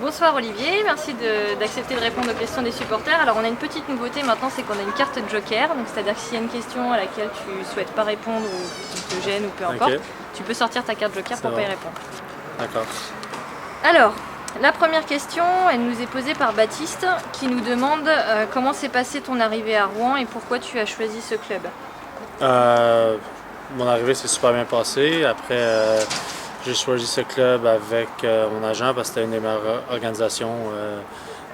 Bonsoir Olivier, merci d'accepter de répondre aux questions des supporters. Alors on a une petite nouveauté maintenant, c'est qu'on a une carte joker, donc c'est-à-dire que s'il y a une question à laquelle tu souhaites pas répondre ou qui te gêne ou peu importe, tu peux sortir ta carte joker pour pas y répondre. D'accord. Alors, la première question, elle nous est posée par Baptiste qui nous demande comment s'est passée ton arrivée à Rouen et pourquoi tu as choisi ce club. Mon arrivée s'est super bien passée. Après, j'ai choisi ce club avec mon agent parce que c'était une des meilleures organisations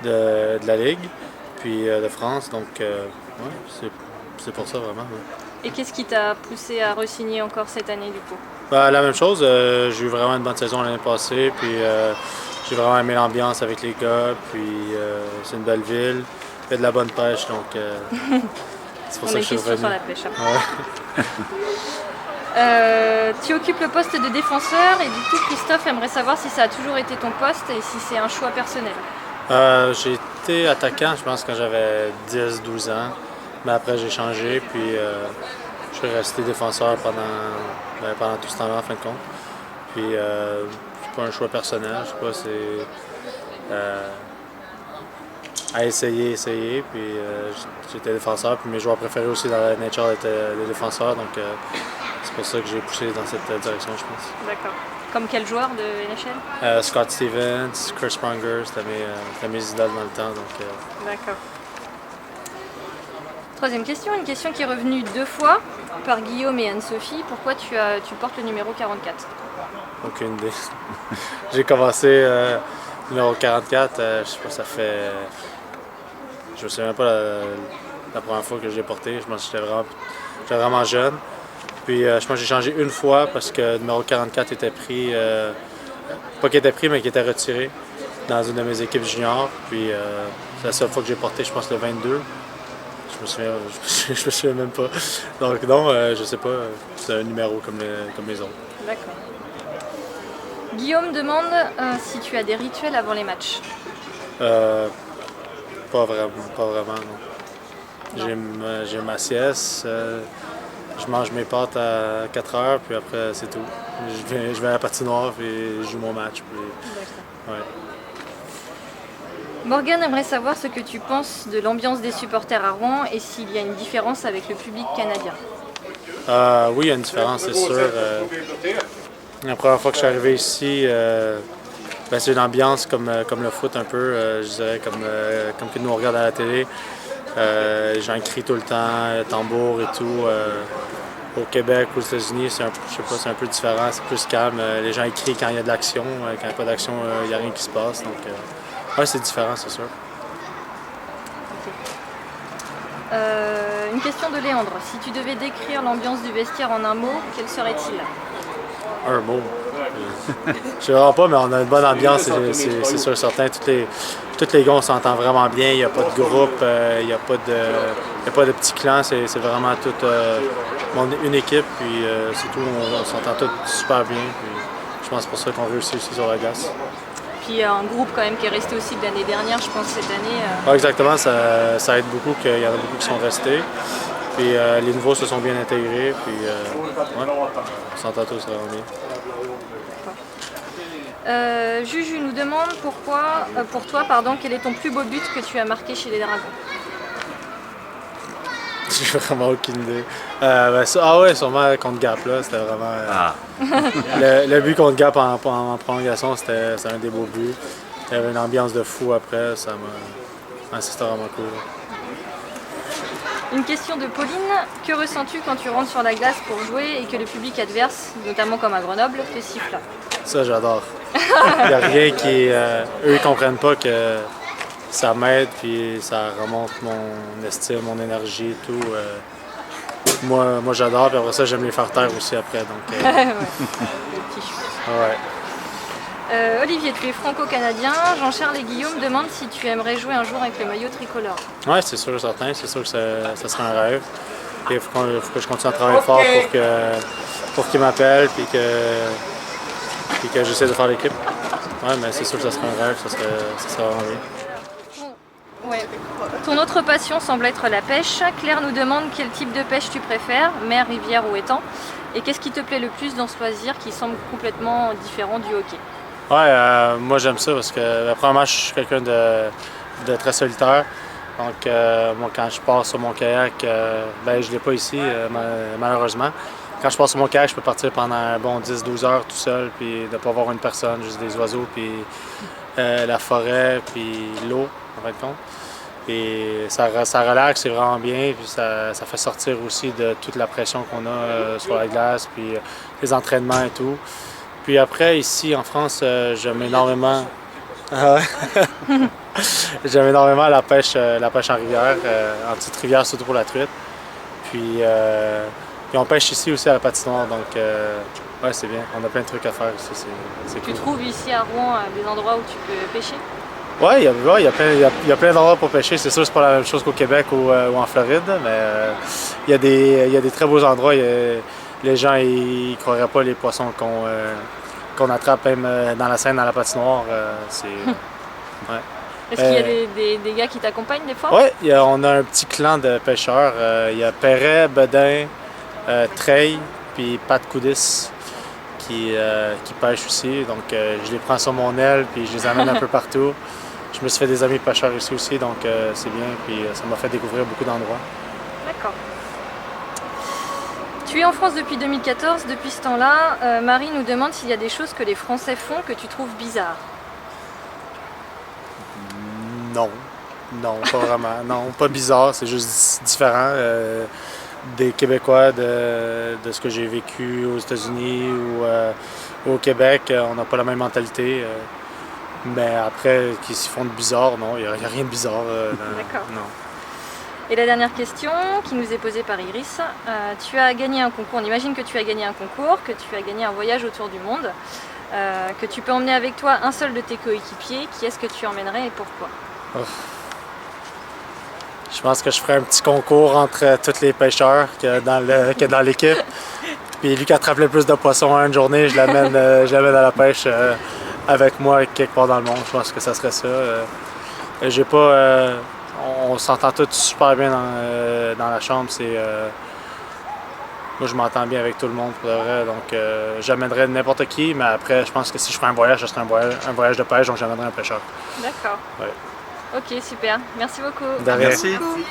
de la Ligue, puis de France. Donc, ouais, c'est pour ça vraiment. Ouais. Et qu'est-ce qui t'a poussé à re-signer encore cette année du coup? La même chose. J'ai eu vraiment une bonne saison l'année passée. Puis j'ai vraiment aimé l'ambiance avec les gars. Puis c'est une belle ville. Il y a de la bonne pêche. Donc, c'est pour ça que je suis revenu. Sur la pêche après. Ouais. Tu occupes le poste de défenseur et du coup Christophe aimerait savoir si ça a toujours été ton poste et si c'est un choix personnel. J'ai été attaquant, je pense, quand j'avais 10-12 ans. Mais après, j'ai changé, puis je suis resté défenseur pendant tout ce temps-là, en fin de compte. Puis, c'est pas un choix personnel, je sais pas, c'est à essayer. Puis, j'étais défenseur, puis mes joueurs préférés aussi dans la nature étaient les défenseurs, donc c'est pour ça que j'ai poussé dans cette direction, je pense. D'accord. Comme quel joueur de NHL? Scott Stevens, Chris Pronger, c'était mes idoles dans le temps. D'accord. Troisième question, une question qui est revenue 2 fois par Guillaume et Anne-Sophie. Pourquoi tu portes le numéro 44? Aucune idée. J'ai commencé numéro 44, je sais pas, ça fait... Je me souviens même pas la première fois que je l'ai porté. Je pense que j'étais vraiment jeune. Puis je pense que j'ai changé une fois parce que le numéro 44 était pris, pas qu'il était pris, mais qu'il était retiré dans une de mes équipes juniors. Puis c'est la seule fois que j'ai porté, je pense, le 22. Je me souviens même pas. Donc non, je sais pas, c'est un numéro comme les autres. D'accord. Guillaume demande si tu as des rituels avant les matchs. Pas vraiment, non. J'ai ma sieste. Je mange mes pâtes à 4 heures, puis après, c'est tout. Je vais à la patinoire, puis je joue mon match. Puis... Ouais. Morgane aimerait savoir ce que tu penses de l'ambiance des supporters à Rouen et s'il y a une différence avec le public canadien. Oui, il y a une différence, c'est sûr. La première fois que je suis arrivé ici, c'est une ambiance comme le foot un peu, je dirais, comme que nous on regarde à la télé. Les gens crient tout le temps, tambour et tout. Au Québec, aux États-Unis, c'est un peu différent, c'est plus calme. Les gens crient quand il y a de l'action, quand il n'y a pas d'action, il n'y a rien qui se passe. Donc, ouais, c'est différent, c'est sûr. Okay. Une question de Léandre. Si tu devais décrire l'ambiance du vestiaire en un mot, quel serait-il? Un mot. Je ne sais vraiment pas, mais on a une bonne ambiance, c'est sûr certain. Tous les gars, on s'entend vraiment bien. Il n'y a pas de groupe, il n'y a pas de petits clans. C'est vraiment une équipe. Puis c'est tout. On s'entend tous super bien. Puis, je pense que c'est pour ça qu'on réussit aussi sur la glace. Puis un groupe quand même qui est resté aussi de l'année dernière, je pense, cette année. Ouais, exactement. Ça aide beaucoup qu'il y en a beaucoup qui sont restés. Puis les nouveaux se sont bien intégrés. Puis ouais, on s'entend tous vraiment bien. Juju nous demande pour toi, quel est ton plus beau but que tu as marqué chez les Dragons? J'ai vraiment aucune idée. Ouais, sûrement contre Gap, là, c'était vraiment... le but contre Gap en prolongation, c'était un des beaux buts. Il y avait une ambiance de fou après, c'était vraiment cool. Une question de Pauline. Que ressens-tu quand tu rentres sur la glace pour jouer et que le public adverse, notamment comme à Grenoble, te siffle? Ça, j'adore. Il n'y a rien qui... eux, ils comprennent pas que ça m'aide, puis ça remonte mon estime, mon énergie et tout. Moi j'adore, puis après ça, j'aime les faire taire aussi après. Donc, ouais. Olivier, tu es franco-canadien. Jean-Charles et Guillaume demandent si tu aimerais jouer un jour avec le maillot tricolore. Oui, c'est sûr, certain. C'est sûr que ça serait un rêve. Il faut que je continue à travailler fort pour qu'ils m'appellent, puis que j'essaie de faire l'équipe. Oui, mais c'est sûr que ça serait un rêve, ça serait vraiment bien. Ouais. Ton autre passion semble être la pêche. Claire nous demande quel type de pêche tu préfères, mer, rivière ou étang. Et qu'est-ce qui te plaît le plus dans ce loisir qui semble complètement différent du hockey? Ouais, moi j'aime ça parce que premièrement, je suis quelqu'un de très solitaire. Donc moi quand je pars sur mon kayak, ben je l'ai pas ici malheureusement. Quand je pars sur mon kayak, je peux partir pendant un bon 10-12 heures tout seul, puis de ne pas voir une personne, juste des oiseaux, puis la forêt, puis l'eau, en fin de compte. Et ça relaxe, c'est vraiment bien, puis ça fait sortir aussi de toute la pression qu'on a sur la glace, puis les entraînements et tout. Puis après, ici en France, j'aime énormément. Ah ouais? J'aime énormément la pêche en rivière, en petite rivière, surtout pour la truite. Puis, puis on pêche ici aussi à la patinoire, donc ouais, c'est bien. On a plein de trucs à faire ici, c'est cool. Tu trouves ici à Rouen des endroits où tu peux pêcher? Ouais, il y a plein d'endroits pour pêcher. C'est sûr, c'est pas la même chose qu'au Québec ou en Floride, mais il y a des très beaux endroits. Les gens ils croiraient pas les poissons qu'on attrape même dans la Seine, dans la patinoire. Ouais. Est-ce qu'il y a des gars qui t'accompagnent des fois? Oui, on a un petit clan de pêcheurs. Il y a Perret, Bedin, Treille, puis Pat Coudis qui pêchent aussi. Donc je les prends sur mon aile, puis je les amène un peu partout. Je me suis fait des amis pêcheurs ici aussi, donc c'est bien. Puis ça m'a fait découvrir beaucoup d'endroits. D'accord. Tu es en France depuis 2014. Depuis ce temps-là, Marie nous demande s'il y a des choses que les Français font que tu trouves bizarres. Non, non, pas vraiment. Non, pas bizarre, c'est juste différent des Québécois, de ce que j'ai vécu aux États-Unis ou au Québec. On n'a pas la même mentalité. Mais après, qu'ils s'y font de bizarre, non, il n'y a rien de bizarre. D'accord. Non. Et la dernière question qui nous est posée par Iris, tu as gagné un concours, on imagine que tu as gagné un concours, que tu as gagné un voyage autour du monde, que tu peux emmener avec toi un seul de tes coéquipiers. Qui est-ce que tu emmènerais et pourquoi? Oh. Je pense que je ferais un petit concours entre tous les pêcheurs qu'il y a dans l'équipe. Puis lui qui attrape le plus de poissons en une journée, je l'amène à la pêche avec moi quelque part dans le monde. Je pense que ça serait ça. J'ai pas... on s'entend tous super bien dans la chambre. Moi, je m'entends bien avec tout le monde pour de vrai. Donc, j'amènerais n'importe qui. Mais après, je pense que si je ferais un voyage, ce serait un voyage de pêche. Donc, j'amènerais un pêcheur. D'accord. Ouais. Ok, super. Merci beaucoup. De rien. Merci. Merci.